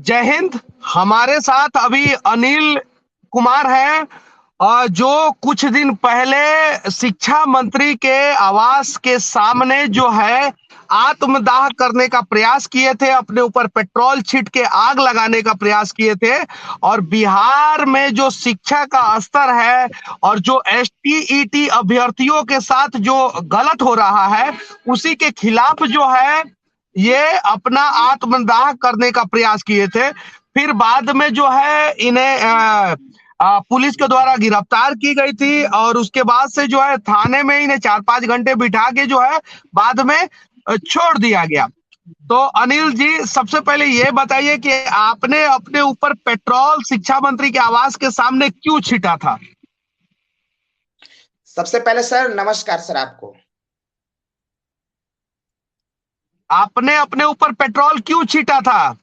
जय हिंद। हमारे साथ अभी अनिल कुमार हैं जो कुछ दिन पहले शिक्षा मंत्री के आवास के सामने जो है आत्मदाह करने का प्रयास किए थे, अपने ऊपर पेट्रोल छींट के आग लगाने का प्रयास किए थे। और बिहार में जो शिक्षा का स्तर है और जो एसटीईटी अभ्यर्थियों के साथ जो गलत हो रहा है, उसी के खिलाफ जो है ये अपना आत्मदाह करने का प्रयास किए थे। फिर बाद में जो है इन्हें पुलिस के द्वारा गिरफ्तार की गई थी और उसके बाद से जो है थाने में इन्हें 4-5 घंटे बिठा के जो है बाद में छोड़ दिया गया। तो अनिल जी, सबसे पहले ये बताइए कि आपने अपने ऊपर पेट्रोल शिक्षा मंत्री के आवास के सामने क्यों छींटा था? सबसे पहले सर नमस्कार सर आपको। आपने अपने ऊपर पेट्रोल क्यों छींटा था?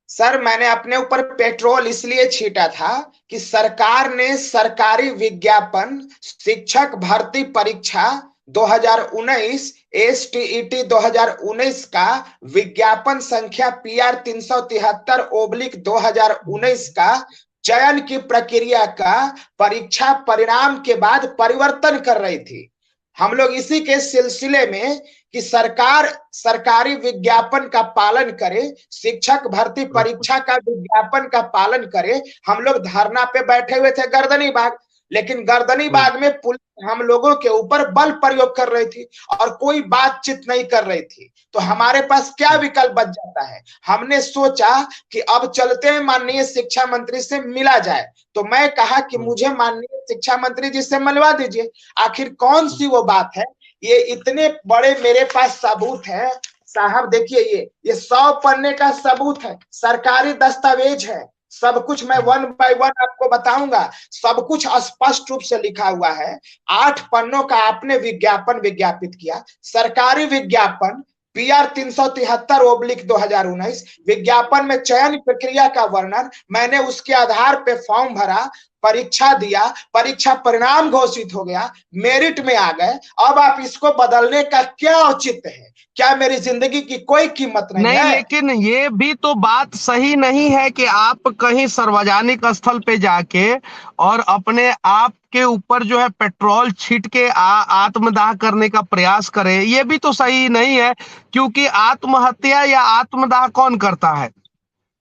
सर मैंने अपने ऊपर पेट्रोल इसलिए छींटा था कि सरकार ने सरकारी विज्ञापन शिक्षक भर्ती परीक्षा 2019 एसटीईटी 2019 का विज्ञापन संख्या पीआर 373/2019 का चयन की प्रक्रिया का परीक्षा परिणाम के बाद परिवर्तन कर रही थी। हम लोग इसी के सिलसिले में कि सरकार सरकारी विज्ञापन का पालन करे, शिक्षक भर्ती परीक्षा का विज्ञापन का पालन करे, हम लोग धरना पे बैठे हुए थे गर्दनी बाग। लेकिन गर्दनी बाग में पुलिस हम लोगों के ऊपर बल प्रयोग कर रही थी और कोई बातचीत नहीं कर रही थी। तो हमारे पास क्या विकल्प बच जाता है? हमने सोचा कि अब चलते हैं माननीय शिक्षा मंत्री से मिला जाए। तो मैं कहा कि मुझे माननीय शिक्षा मंत्री जी से मिलवा दीजिए। आखिर कौन सी वो बात है? ये इतने बड़े मेरे पास सबूत है साहब। देखिए ये 100 पन्ने का सबूत है, सरकारी दस्तावेज है, सब कुछ मैं 1 बाय 1 आपको बताऊंगा। सब कुछ स्पष्ट रूप से लिखा हुआ है। 8 पन्नों का आपने विज्ञापन विज्ञापित किया, सरकारी विज्ञापन पीआर 373/2019 विज्ञापन में चयन प्रक्रिया का वर्णन, मैंने उसके आधार पे फॉर्म भरा, परीक्षा दिया, परीक्षा परिणाम घोषित हो गया, मेरिट में आ गए। अब आप इसको बदलने का क्या औचित्य है? क्या मेरी जिंदगी की कोई कीमत नहीं नहीं, है? लेकिन ये भी तो बात सही नहीं है कि आप कहीं सार्वजनिक स्थल पे जाके और अपने आप के ऊपर जो है पेट्रोल छींट के आत्मदाह करने का प्रयास करें। ये भी तो सही नहीं है, क्योंकि आत्महत्या या आत्मदाह कौन करता है?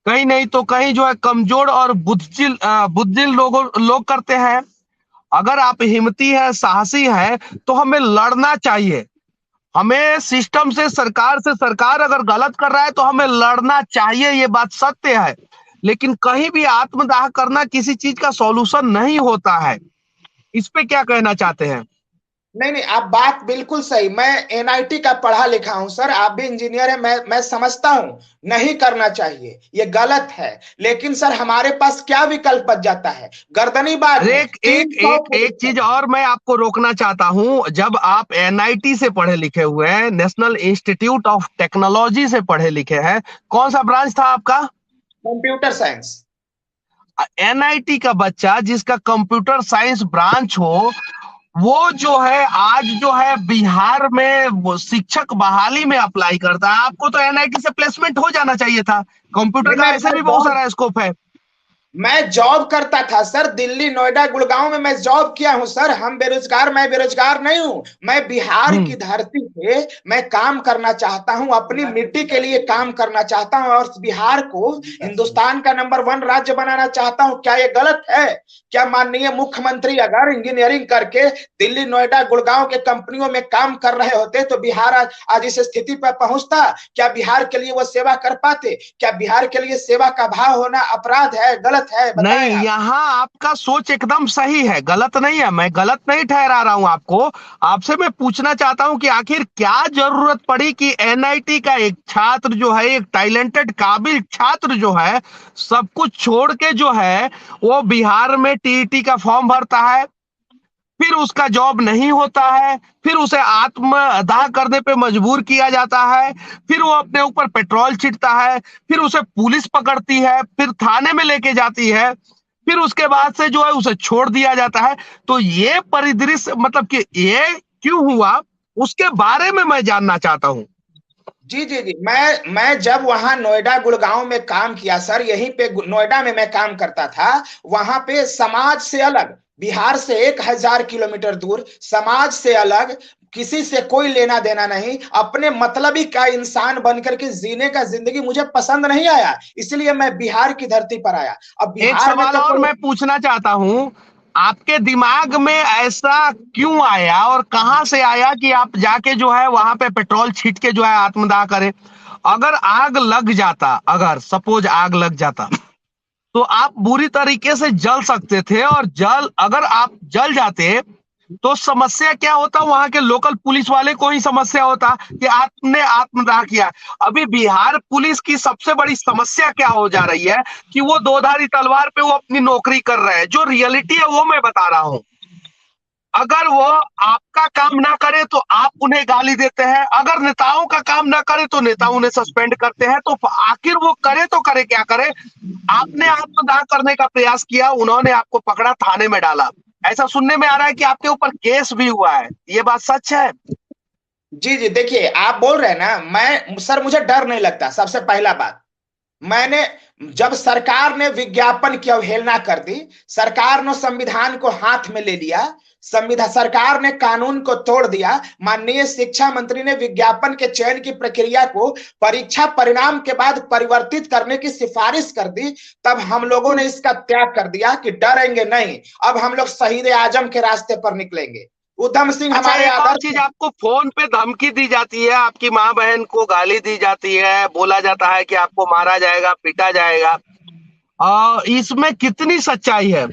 कहीं नहीं तो कहीं जो है कमजोर और बुद्धिल लोग करते हैं। अगर आप हिम्मती है, साहसी है, तो हमें लड़ना चाहिए। हमें सिस्टम से, सरकार अगर गलत कर रहा है तो हमें लड़ना चाहिए, ये बात सत्य है। लेकिन कहीं भी आत्मदाह करना किसी चीज का सॉल्यूशन नहीं होता है। इस पे क्या कहना चाहते हैं? नहीं नहीं, आप बात बिल्कुल सही। मैं एनआईटी का पढ़ा लिखा हूं सर, आप भी इंजीनियर हैं। मैं समझता हूं नहीं करना चाहिए, ये गलत है। लेकिन सर हमारे पास क्या विकल्प बच जाता है? गर्दनी बाग में एक एक 300 एक एक चीज और मैं आपको रोकना चाहता हूं। जब आप एनआईटी से पढ़े लिखे हुए हैं, नेशनल इंस्टीट्यूट ऑफ टेक्नोलॉजी से पढ़े लिखे हैं, कौन सा ब्रांच था आपका? Computer science. एनआईटी का बच्चा जिसका कंप्यूटर साइंस ब्रांच हो, वो जो है आज जो है बिहार में वो शिक्षक बहाली में अप्लाई करता है। आपको तो एनआईटी से प्लेसमेंट हो जाना चाहिए था। कंप्यूटर नहीं, का ऐसे भी बहुत सारा स्कोप है। मैं जॉब करता था सर, दिल्ली नोएडा गुड़गांव में मैं जॉब किया हूं सर। मैं बेरोजगार नहीं हूं। मैं बिहार की धरती पे मैं काम करना चाहता हूं, अपनी मिट्टी के लिए काम करना चाहता हूं और बिहार को हिंदुस्तान का नंबर 1 राज्य बनाना चाहता हूं। क्या ये गलत है? क्या माननीय मुख्यमंत्री अगर इंजीनियरिंग करके दिल्ली नोएडा गुड़गांव के कंपनियों में काम कर रहे होते तो बिहार आज इस स्थिति पर पहुंचता? क्या बिहार के लिए वो सेवा कर पाते? क्या बिहार के लिए सेवा का भाव होना अपराध है, गलत है? बताएं नहीं, आप। यहाँ आपका सोच एकदम सही है, गलत नहीं है। मैं गलत नहीं ठहरा रहा हूं आपको। आपसे मैं पूछना चाहता हूं कि आखिर क्या जरूरत पड़ी कि एनआईटी का एक छात्र जो है, एक टैलेंटेड काबिल छात्र जो है, सब कुछ छोड़ के जो है वो बिहार में टीईटी का फॉर्म भरता है, फिर उसका जॉब नहीं होता है, फिर उसे आत्मदाह करने पे मजबूर किया जाता है, फिर वो अपने ऊपर पेट्रोल छिड़कता है, फिर उसे पुलिस पकड़ती है, फिर थाने में लेके जाती है, फिर उसके बाद से जो है उसे छोड़ दिया जाता है। तो ये परिदृश्य मतलब कि ये क्यों हुआ, उसके बारे में मैं जानना चाहता हूं। जी जी जी, मैं जब वहां नोएडा गुड़गांव में काम किया सर, यहीं पे नोएडा में मैं काम करता था। वहां पे समाज से अलग, बिहार से 1000 किलोमीटर दूर, समाज से अलग, किसी से कोई लेना देना नहीं, अपने मतलबी का इंसान बनकर के जीने का जिंदगी मुझे पसंद नहीं आया, इसलिए मैं बिहार की धरती पर आया। अब एक बिहार में सवाल तो और कोई। मैं पूछना चाहता हूँ, आपके दिमाग में ऐसा क्यों आया और कहां से आया कि आप जाके जो है वहां पे पेट्रोल छीट के जो है आत्मदाह करें? अगर आग लग जाता, अगर सपोज आग लग जाता, तो आप बुरी तरीके से जल सकते थे, और अगर आप जल जाते तो समस्या क्या होता? वहां के लोकल पुलिस वाले को ही समस्या होता कि आपने आत्मदाह किया। अभी बिहार पुलिस की सबसे बड़ी समस्या क्या हो जा रही है कि वो दोधारी तलवार पे वो अपनी नौकरी कर रहे हैं। जो रियलिटी है वो मैं बता रहा हूं। अगर वो आपका काम ना करे तो आप उन्हें गाली देते हैं, अगर नेताओं का काम ना करे तो नेता उन्हें सस्पेंड करते हैं। तो आखिर वो करे तो करे क्या करे? आपने आत्मदाह करने का प्रयास किया, उन्होंने आपको पकड़ा, थाने में डाला। ऐसा सुनने में आ रहा है कि आपके ऊपर केस भी हुआ है, ये बात सच है? जी जी, देखिए आप बोल रहे हैं ना, मैं सर मुझे डर नहीं लगता, सबसे पहला बात। मैंने, जब सरकार ने विज्ञापन की अवहेलना कर दी, सरकार ने संविधान को हाथ में ले लिया, संविधान सरकार ने कानून को तोड़ दिया, माननीय शिक्षा मंत्री ने विज्ञापन के चयन की प्रक्रिया को परीक्षा परिणाम के बाद परिवर्तित करने की सिफारिश कर दी, तब हम लोगों ने इसका त्याग कर दिया कि डरेंगे नहीं, अब हम लोग शहीद आजम के रास्ते पर निकलेंगे। उधम सिंह अच्छा, हमारे एक और चीज, आदर्श। आपको फोन पे धमकी दी जाती है, आपकी माँ बहन को गाली दी जाती है, बोला जाता है कि आपको मारा जाएगा, पीटा जाएगा, और इसमें कितनी सच्चाई है?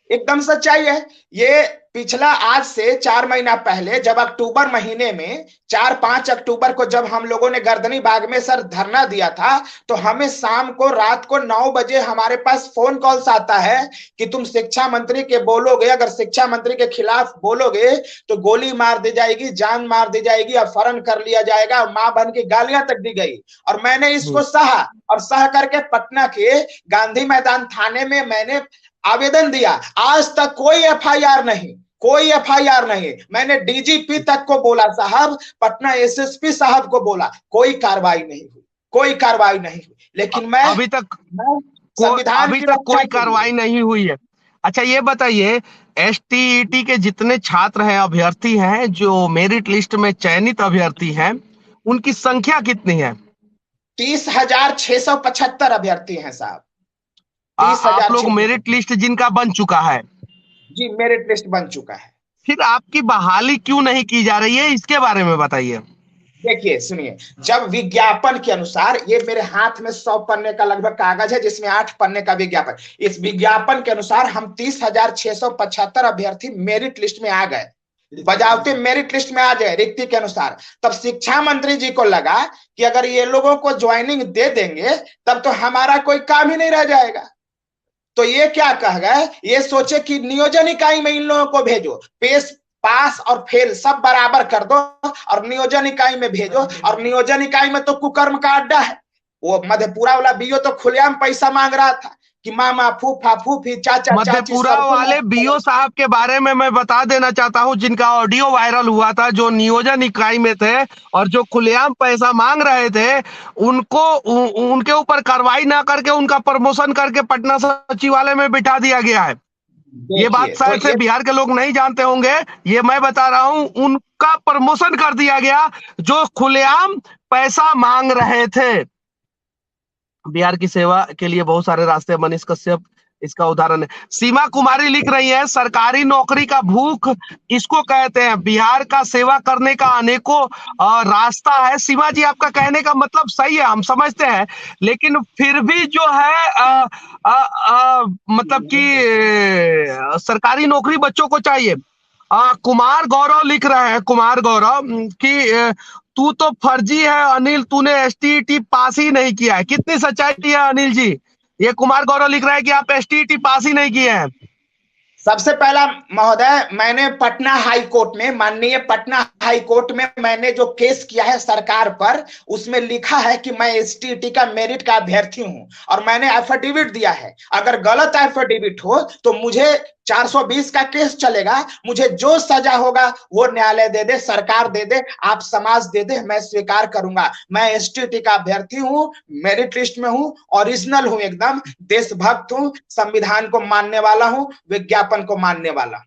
एकदम सच्चाई है। ये पिछला, आज से 4 महीना पहले, जब अक्टूबर महीने में 4-5 अक्टूबर को जब हम लोगों ने गर्दनी बाग में सर धरना दिया था, तो हमें शाम को, रात को 9 बजे हमारे पास फोन कॉल्स आता है कि तुम शिक्षा मंत्री के बोलोगे, अगर शिक्षा मंत्री के खिलाफ बोलोगे तो गोली मार दी जाएगी, जान मार दी जाएगी, अपहरण कर लिया जाएगा, मां बहन की गालियां तक दी गई। और मैंने इसको सहा, और सह करके पटना के गांधी मैदान थाने में मैंने आवेदन दिया। आज तक कोई एफआईआर नहीं, कोई एफआईआर नहीं। मैंने डीजीपी तक को बोला साहब, पटना एसएसपी साहब को बोला, कोई कार्रवाई नहीं हुई, कोई कार्रवाई नहीं हुई। लेकिन अभी तक संविधान अभी की तक रक्षा कोई के लिए। कार्रवाई नहीं हुई है। अच्छा, ये बताइए, एसटीईटी के जितने छात्र हैं, अभ्यर्थी हैं, जो मेरिट लिस्ट में चयनित अभ्यर्थी हैं, उनकी संख्या कितनी है? 30,675 अभ्यर्थी हैं साहब। तीस आप हजार लोग छह सौ मेरिट लिस्ट जिनका बन चुका है, जी, मेरिट लिस्ट बन चुका है। फिर आपकी बहाली क्यों नहीं की जा रही है, इसके बारे में बताइए। देखिए सुनिए, जब विज्ञापन के अनुसार, ये मेरे हाथ में 100 पन्ने का लगभग कागज है जिसमें 8 पन्ने का विज्ञापन, इस विज्ञापन के अनुसार हम 30,675 अभ्यर्थी मेरिट लिस्ट में आ गए, बजावते मेरिट लिस्ट में आ जाए रिक्ति के अनुसार। तब शिक्षा मंत्री जी को लगा कि अगर ये लोगों को ज्वाइनिंग दे देंगे तब तो हमारा कोई काम ही नहीं रह जाएगा। तो ये क्या कह गए, ये सोचे कि नियोजन इकाई में इन लोगों को भेजो, पास और फेल सब बराबर कर दो, और नियोजन इकाई में भेजो। और नियोजन इकाई में तो कुकर्म का अड्डा है। वो मधेपुरा वाला बीओ तो खुलेआम पैसा मांग रहा था कि मामा, फूफा, फूफी, चाचा, चाची मधेपुरा सबको। वाले बीओ साहब के बारे में मैं बता देना चाहता हूं, जिनका ऑडियो वायरल हुआ था, जो नियोजन इकाई में थे और जो खुलेआम पैसा मांग रहे थे, उनके ऊपर कार्रवाई ना करके उनका प्रमोशन करके पटना सचिवालय में बिठा दिया गया है। ये बात देखिए तो शायद से ये, बिहार के लोग नहीं जानते होंगे, ये मैं बता रहा हूं, उनका प्रमोशन कर दिया गया जो खुलेआम पैसा मांग रहे थे। बिहार की सेवा के लिए बहुत सारे रास्ते, मनीष कश्यप इसका उदाहरण है। सीमा कुमारी लिख रही है, सरकारी नौकरी का भूख इसको कहते हैं, बिहार का सेवा करने का अनेकों रास्ता है। सीमा जी, आपका कहने का मतलब सही है, हम समझते हैं, लेकिन फिर भी जो है मतलब कि सरकारी नौकरी बच्चों को चाहिए। कुमार गौरव लिख रहे हैं, कुमार गौरव कि तू तो फर्जी है अनिल, तूने एसटीईटी पास ही नहीं किया है। कितनी सच्चाई है अनिल जी? ये कुमार गौरव लिख रहा है कि आप एसटीईटी पास ही नहीं किए हैं। सबसे पहला महोदय, मैंने पटना हाई कोर्ट में, माननीय पटना हाई कोर्ट में मैंने जो केस किया है सरकार पर, उसमें लिखा है कि मैं एसटीईटी का मेरिट का अभ्यर्थी हूं, और मैंने एफिडेविट दिया है। अगर गलत एफिडेविट हो तो मुझे 420 का केस चलेगा, मुझे जो सजा होगा वो न्यायालय दे दे, सरकार दे दे, आप समाज दे दे, मैं स्वीकार करूंगा। मैं एसटीटी का अभ्यर्थी हूं, मेरिट लिस्ट में हूं, ओरिजिनल हूं, एकदम देशभक्त हूं, संविधान को मानने वाला हूं, विज्ञापन को मानने वाला।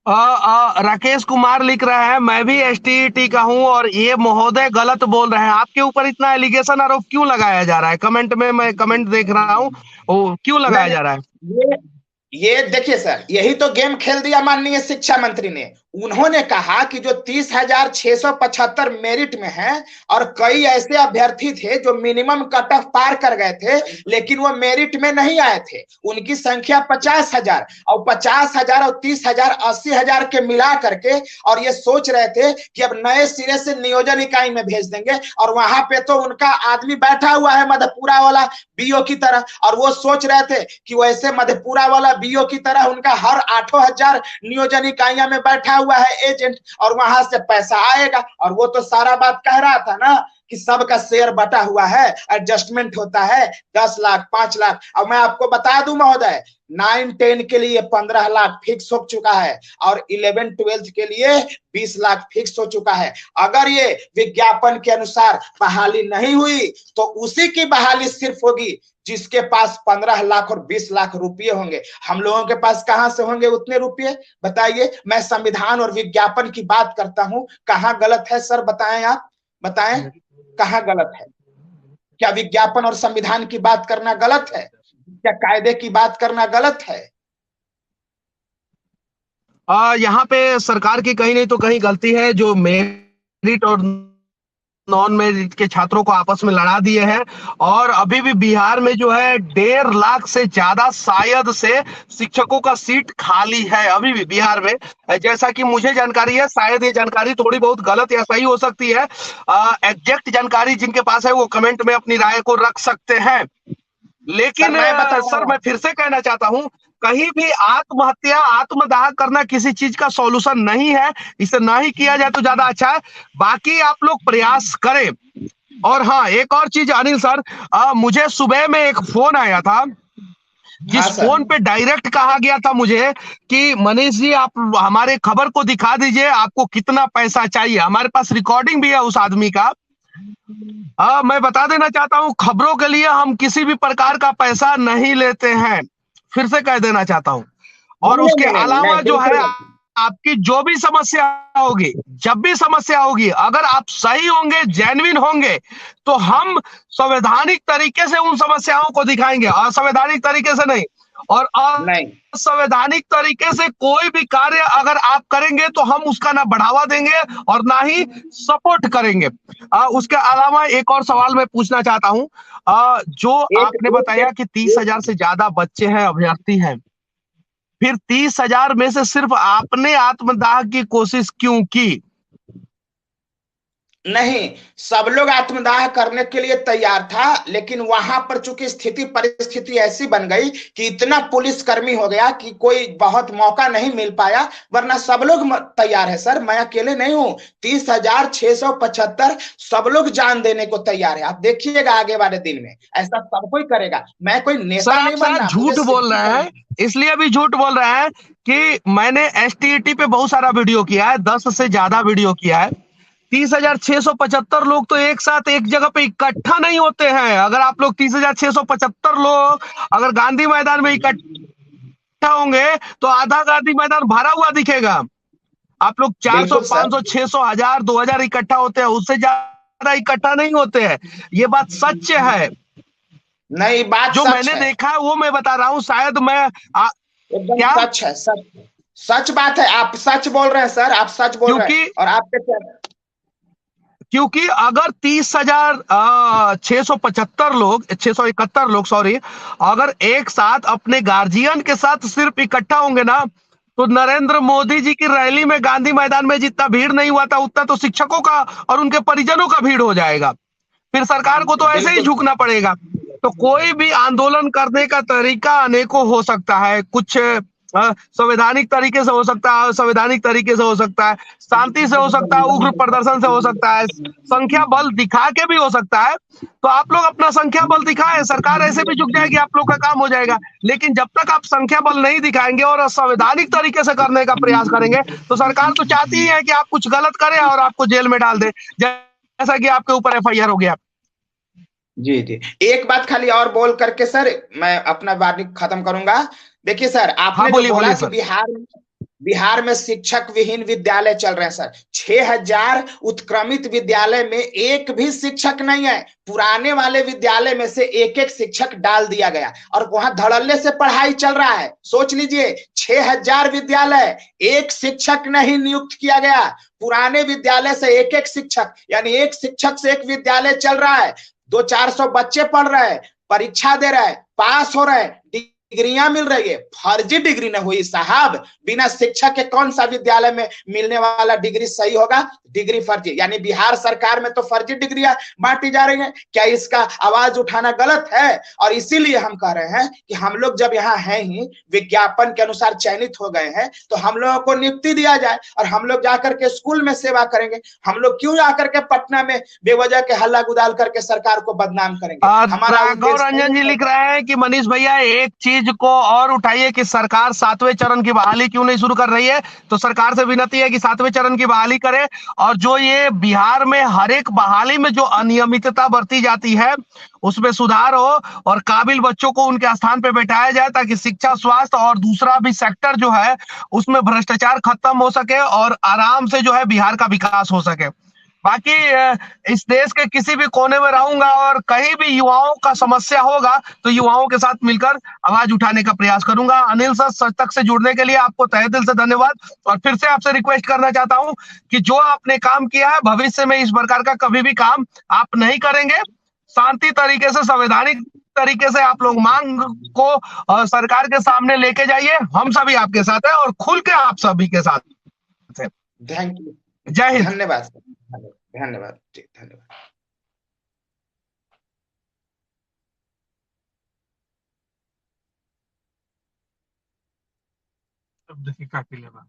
राकेश कुमार लिख रहे हैं, मैं भी एसटीईटी का हूं और ये महोदय गलत बोल रहे हैं। आपके ऊपर इतना एलिगेशन आरोप क्यों लगाया जा रहा है? कमेंट में मैं कमेंट देख रहा हूं, वो क्यों लगाया जा रहा है? ये देखिए सर, यही तो गेम खेल दिया माननीय शिक्षा मंत्री ने। उन्होंने कहा कि जो 30,675 मेरिट में है और कई ऐसे अभ्यर्थी थे जो मिनिमम कट ऑफ पार कर गए थे लेकिन वो मेरिट में नहीं आए थे, उनकी संख्या 50,000, और 50,000 और 30,000 80,000 के मिला करके, और ये सोच रहे थे कि अब नए सिरे से नियोजन इकाई में भेज देंगे, और वहां पे तो उनका आदमी बैठा हुआ है मधेपुरा वाला बीओ की तरह, और वो सोच रहे थे कि वैसे मधेपुरा वाला बीओ की तरह उनका हर 8,000 नियोजन इकाइयां में बैठा हुआ है एजेंट, और वहां से पैसा आएगा। और वो तो सारा बात कह रहा था ना कि सबका शेयर बटा हुआ है, एडजस्टमेंट होता है 10 लाख 5 लाख। अब मैं आपको बता दूं महोदय, 9-10 के लिए 15 लाख फिक्स हो चुका है और 11-12 के लिए 20 लाख फिक्स हो चुका है। अगर ये विज्ञापन के अनुसार बहाली नहीं हुई तो उसी की बहाली सिर्फ होगी जिसके पास 15 लाख और 20 लाख रुपये होंगे। हम लोगों के पास कहां से होंगे उतने रुपये? बताइए। मैं संविधान और विज्ञापन की बात करता हूं, कहां गलत है सर? बताएं, आप बताएं कहां गलत है? क्या विज्ञापन और संविधान की बात करना गलत है? क्या कायदे की बात करना गलत है? यहाँ पे सरकार की कहीं नहीं तो कहीं गलती है, जो मेरिट और नॉन मेरिट के छात्रों को आपस में लड़ा दिए हैं। और अभी भी बिहार में जो है 1.5 लाख से ज्यादा शायद से शिक्षकों का सीट खाली है अभी भी बिहार में, जैसा कि मुझे जानकारी है। शायद ये जानकारी थोड़ी बहुत गलत या सही हो सकती है। एग्जैक्ट जानकारी जिनके पास है वो कमेंट में अपनी राय को रख सकते हैं। लेकिन सर मैं फिर से कहना चाहता हूं, कहीं भी आत्महत्या आत्मदाह करना किसी चीज का सॉल्यूशन नहीं है। इसे ना ही किया जाए तो ज्यादा अच्छा है। बाकी आप लोग प्रयास करें। और हाँ, एक और चीज अनिल सर, मुझे सुबह में एक फोन आया था जिस फोन पे डायरेक्ट कहा गया था मुझे कि मनीष जी आप हमारे खबर को दिखा दीजिए, आपको कितना पैसा चाहिए। हमारे पास रिकॉर्डिंग भी है उस आदमी का। मैं बता देना चाहता हूं, खबरों के लिए हम किसी भी प्रकार का पैसा नहीं लेते हैं, फिर से कह देना चाहता हूं। और उसके अलावा जो है, आपकी जो भी समस्या होगी, जब भी समस्या होगी, अगर आप सही होंगे, जेन्युइन होंगे, तो हम संवैधानिक तरीके से उन समस्याओं को दिखाएंगे, असंवैधानिक तरीके से नहीं। और असंवैधानिक तरीके से कोई भी कार्य अगर आप करेंगे तो हम उसका ना बढ़ावा देंगे और ना ही सपोर्ट करेंगे। उसके अलावा एक और सवाल मैं पूछना चाहता हूं, जो आपने बताया कि 30,000 से ज्यादा बच्चे हैं, अभ्यर्थी हैं, फिर 30,000 में से सिर्फ आपने आत्मदाह की कोशिश क्यों की? नहीं, सब लोग आत्मदाह करने के लिए तैयार था, लेकिन वहां पर चूंकि स्थिति परिस्थिति ऐसी बन गई कि इतना पुलिसकर्मी हो गया कि कोई बहुत मौका नहीं मिल पाया, वरना सब लोग तैयार है सर। मैं अकेले नहीं हूं, 30,675 सब लोग जान देने को तैयार है। आप देखिएगा आगे वाले दिन में ऐसा सब कोई करेगा। मैं कोई नेता नहीं बनना। झूठ बोल रहे हैं, इसलिए भी झूठ बोल रहे हैं कि मैंने एसटीईटी पे बहुत सारा वीडियो किया है, 10 से ज्यादा वीडियो किया है। 30,675 लोग तो एक साथ एक जगह पे इकट्ठा नहीं होते हैं। अगर आप लोग 30,675 लोग अगर गांधी मैदान में इकट्ठा होंगे तो आधा गांधी मैदान भरा हुआ दिखेगा। आप लोग 400, 500, 600, 1000, 2000 इकट्ठा होते हैं, उससे ज्यादा इकट्ठा नहीं होते हैं। ये बात सच है। नहीं, बात जो मैंने देखा है वो मैं बता रहा हूँ। शायद मैं एकदम सच है, सच बात है। आप सच बोल रहे हैं सर, आप सच बोल रहे हैं। और आपके क्योंकि अगर 30,675 लोग, 671 लोग सॉरी, अगर एक साथ अपने गार्जियन के साथ सिर्फ इकट्ठा होंगे ना, तो नरेंद्र मोदी जी की रैली में गांधी मैदान में जितना भीड़ नहीं हुआ था उतना तो शिक्षकों का और उनके परिजनों का भीड़ हो जाएगा। फिर सरकार को तो ऐसे ही झुकना पड़ेगा। तो कोई भी आंदोलन करने का तरीका अनेकों हो सकता है। कुछ संवैधानिक तरीके से हो सकता है, संवैधानिक तरीके से हो सकता है, शांति से हो सकता है, उग्र प्रदर्शन से हो सकता है, संख्या बल दिखा के भी हो सकता है। तो आप लोग अपना संख्या बल दिखाएं, सरकार ऐसे भी झुक जाएगी, आप लोग का काम हो जाएगा। लेकिन जब तक आप संख्या बल नहीं दिखाएंगे और संवैधानिक तरीके से करने का प्रयास करेंगे, तो सरकार तो चाहती ही है कि आप कुछ गलत करें और आपको जेल में डाल दे, जैसा कि आपके ऊपर एफआईआर हो गया। जी जी, एक बात खाली और बोल करके सर मैं अपना वार्निंग खत्म करूंगा। देखिए सर, हाँ आपने जो बोलिए बोला बोलिए कि सर। बिहार में शिक्षक विहीन विद्यालय चल रहे हैं सर। 6,000 उत्क्रमित विद्यालय में एक भी शिक्षक नहीं है। पुराने वाले विद्यालय में से एक एक शिक्षक डाल दिया गया और वहां धड़ल्ले से पढ़ाई चल रहा है। सोच लीजिए, 6,000 विद्यालय, एक शिक्षक नहीं नियुक्त किया गया। पुराने विद्यालय से एक एक शिक्षक, यानी एक शिक्षक से एक विद्यालय चल रहा है। 200-400 बच्चे पढ़ रहे हैं, परीक्षा दे रहे हैं, पास हो रहे हैं, डिग्रियां मिल रही है। फर्जी डिग्री न हुई साहब। बिना शिक्षक के कौन सा विद्यालय में मिलने वाला डिग्री सही होगा? डिग्री फर्जी, यानी बिहार सरकार में तो फर्जी डिग्रियां बांटी जा रही हैं। क्या इसका आवाज उठाना गलत है? और इसीलिए हम कह रहे हैं कि हम लोग जब यहाँ हैं ही, विज्ञापन के अनुसार चयनित हो गए हैं, तो हम लोगों को नियुक्ति दिया जाए और हम लोग जाकर के स्कूल में सेवा करेंगे। हम लोग क्यों जाकर के पटना में बेवजह के हल्ला गुदाल करके सरकार को बदनाम करेंगे? हमारा राघव उद्देश्य रंजन जी नहीं लिख है। रहे हैं कि मनीष भैया एक चीज को और उठाइए कि सरकार 7वें चरण की बहाली क्यों नहीं शुरू कर रही है। तो सरकार से विनती है कि 7वें चरण की बहाली करे, और जो ये बिहार में हर एक बहाली में जो अनियमितता बरती जाती है उसमें सुधार हो और काबिल बच्चों को उनके स्थान पे बैठाया जाए, ताकि शिक्षा, स्वास्थ्य और दूसरा भी सेक्टर जो है उसमें भ्रष्टाचार खत्म हो सके और आराम से जो है बिहार का विकास हो सके। बाकी इस देश के किसी भी कोने में रहूंगा और कहीं भी युवाओं का समस्या होगा तो युवाओं के साथ मिलकर आवाज उठाने का प्रयास करूंगा। अनिल सर, सच तक से जुड़ने के लिए आपको तहे दिल से धन्यवाद। और फिर से आपसे रिक्वेस्ट करना चाहता हूं कि जो आपने काम किया है भविष्य में इस प्रकार का कभी भी काम आप नहीं करेंगे। शांति तरीके से, संवैधानिक तरीके से आप लोग मांग को सरकार के सामने लेके जाइए। हम सभी आपके साथ हैं और खुल के आप सभी के साथ हैं। Thank you. जय हिंद। धन्यवाद सर, धन्यवाद जी, धन्यवाद। अब देखिए क्या लेगा।